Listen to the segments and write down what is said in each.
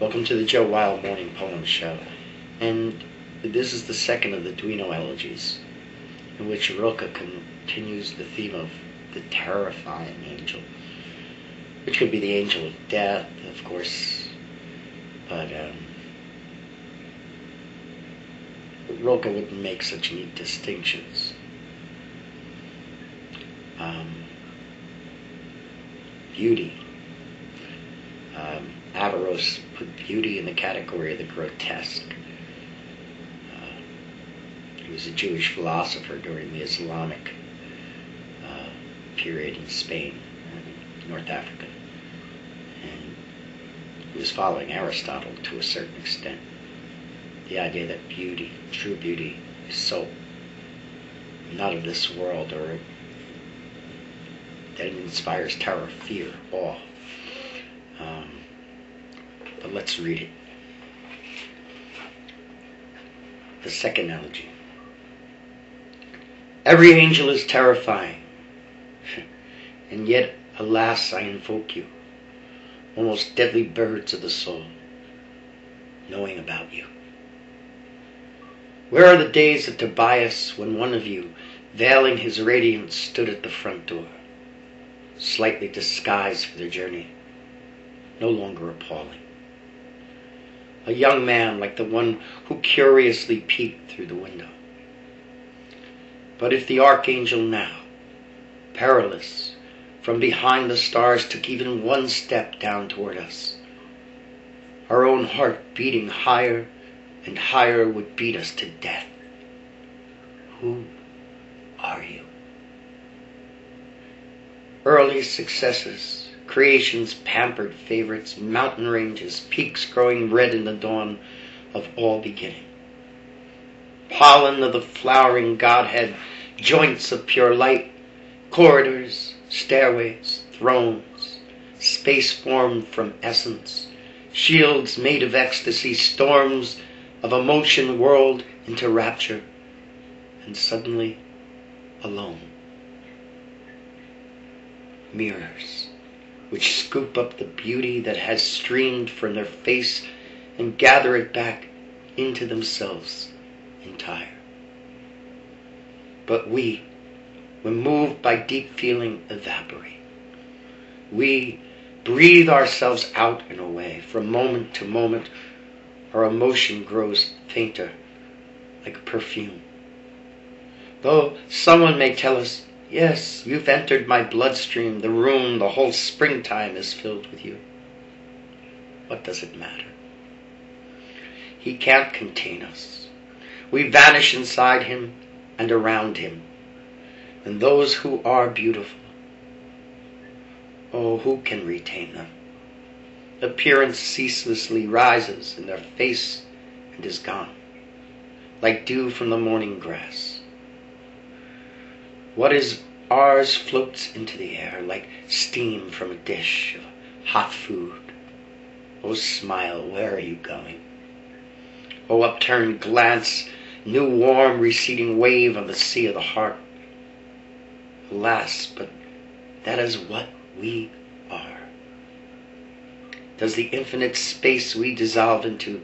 Welcome to the Joe Wild Morning Poem Show. And this is the second of the Duino Elegies, in which Rilke continues the theme of the terrifying angel, which could be the angel of death, of course, but Rilke wouldn't make such neat distinctions. Beauty. Averroes put beauty in the category of the grotesque. He was a Jewish philosopher during the Islamic period in Spain and North Africa. And he was following Aristotle to a certain extent. The idea that beauty, true beauty, is so not of this world, or that it inspires terror, fear, awe. But let's read it. The second elegy. Every angel is terrifying, and yet, alas, I invoke you, almost deadly birds of the soul, knowing about you. Where are the days of Tobias when one of you, veiling his radiance, stood at the front door, slightly disguised for the journey, no longer appalling? A young man like the one who curiously peeked through the window. But if the archangel now, perilous, from behind the stars took even one step down toward us, our own heart beating higher and higher would beat us to death. Who are you? Early successes, creation's pampered favorites, mountain ranges, peaks growing red in the dawn of all beginning. Pollen of the flowering Godhead, joints of pure light, corridors, stairways, thrones, space formed from essence, shields made of ecstasy, storms of emotion whirled into rapture, and suddenly alone. Mirrors, which scoop up the beauty that has streamed from their face and gather it back into themselves entire. But we, when moved by deep feeling, evaporate. We breathe ourselves out and away. From moment to moment, our emotion grows fainter, like a perfume. Though someone may tell us, yes, you've entered my bloodstream, the room, the whole springtime is filled with you. What does it matter? He can't contain us. We vanish inside him and around him. And those who are beautiful, oh, who can retain them? Appearance ceaselessly rises in their face and is gone, like dew from the morning grass. What is ours floats into the air like steam from a dish of hot food. Oh, smile, where are you going? Oh, upturned glance, new warm receding wave on the sea of the heart. Alas, but that is what we are. Does the infinite space we dissolve into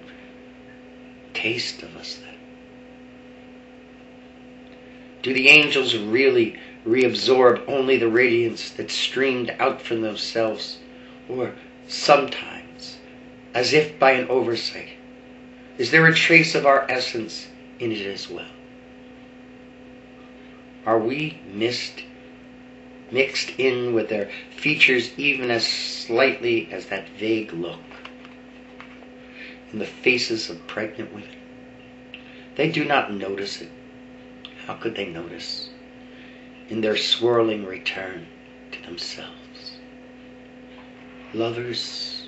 taste of us then? Do the angels really reabsorb only the radiance that streamed out from themselves, or sometimes, as if by an oversight, is there a trace of our essence in it as well? Are we mixed in with their features even as slightly as that vague look in the faces of pregnant women? They do not notice it. How could they notice in their swirling return to themselves? Lovers,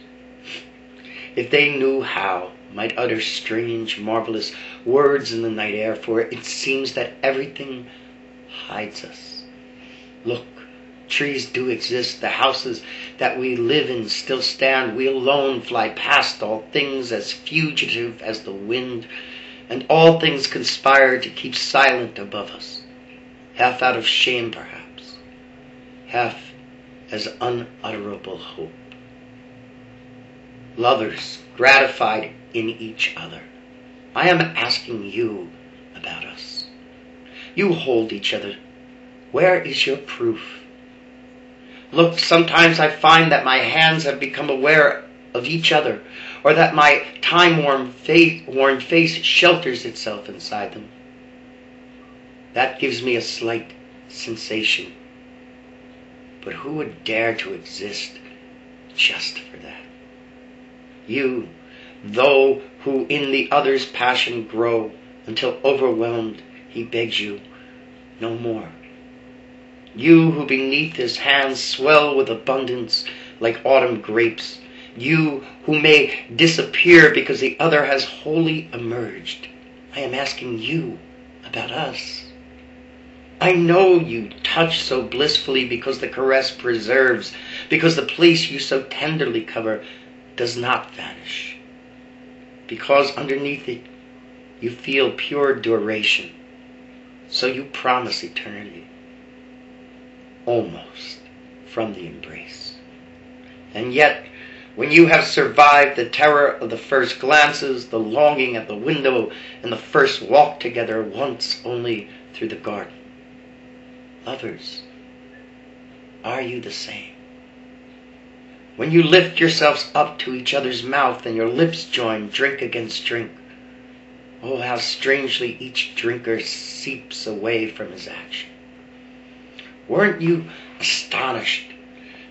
if they knew how, might utter strange, marvelous words in the night air, for it seems that everything hides us. Look, trees do exist, the houses that we live in still stand, we alone fly past all things as fugitive as the wind, and all things conspire to keep silent above us, half out of shame perhaps, half as unutterable hope. Lovers, gratified in each other. I am asking you about us. You hold each other. Where is your proof? Look, sometimes I find that my hands have become aware of each other, or that my time-worn face shelters itself inside them. That gives me a slight sensation. But who would dare to exist just for that? You, though, who in the other's passion grow, until overwhelmed he begs you no more. You who beneath his hands swell with abundance like autumn grapes. You who may disappear because the other has wholly emerged. I am asking you about us. I know you touch so blissfully because the caress preserves, because the place you so tenderly cover does not vanish, because underneath it you feel pure duration, so you promise eternity, almost from the embrace. And yet, when you have survived the terror of the first glances, the longing at the window, and the first walk together once only through the garden, lovers, are you the same? When you lift yourselves up to each other's mouth and your lips join drink against drink, oh, how strangely each drinker seeps away from his action. Weren't you astonished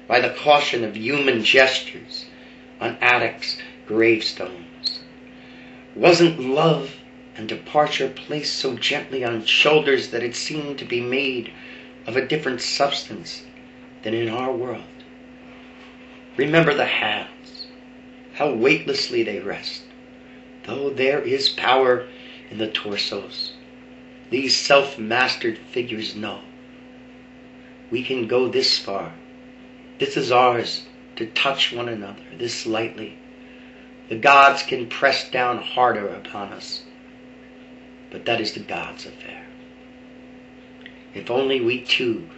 by the caution of human gestures on addicts' gravestones? Wasn't love and departure placed so gently on shoulders that it seemed to be made of a different substance than in our world? Remember the hands, how weightlessly they rest, though there is power in the torsos. These self-mastered figures know we can go this far. This is ours, to touch one another this lightly. The gods can press down harder upon us, but that is the gods' affair. If only we too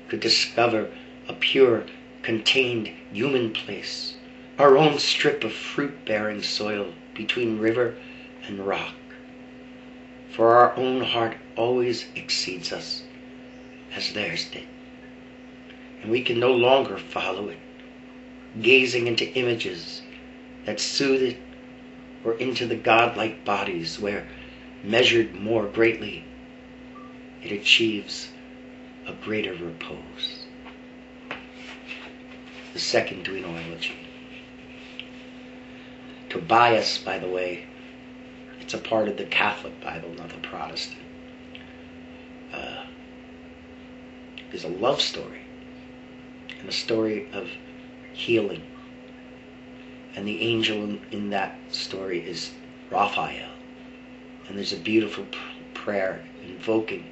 could discover a pure, contained human place, our own strip of fruit-bearing soil between river and rock. For our own heart always exceeds us, as theirs did. And we can no longer follow it, gazing into images that soothe it, or into the godlike bodies where, measured more greatly, it achieves a greater repose. The second Duino Elegy. Tobias, by the way, it's a part of the Catholic Bible, not the Protestant, is a love story and a story of healing. And the angel in that story is Raphael. And there's a beautiful prayer invoking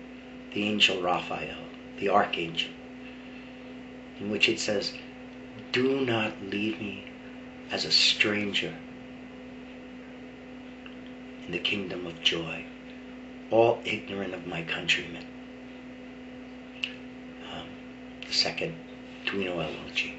the angel Raphael, the archangel, in which it says, "Do not leave me as a stranger in the kingdom of joy, all ignorant of my countrymen." The second Duino Elegy.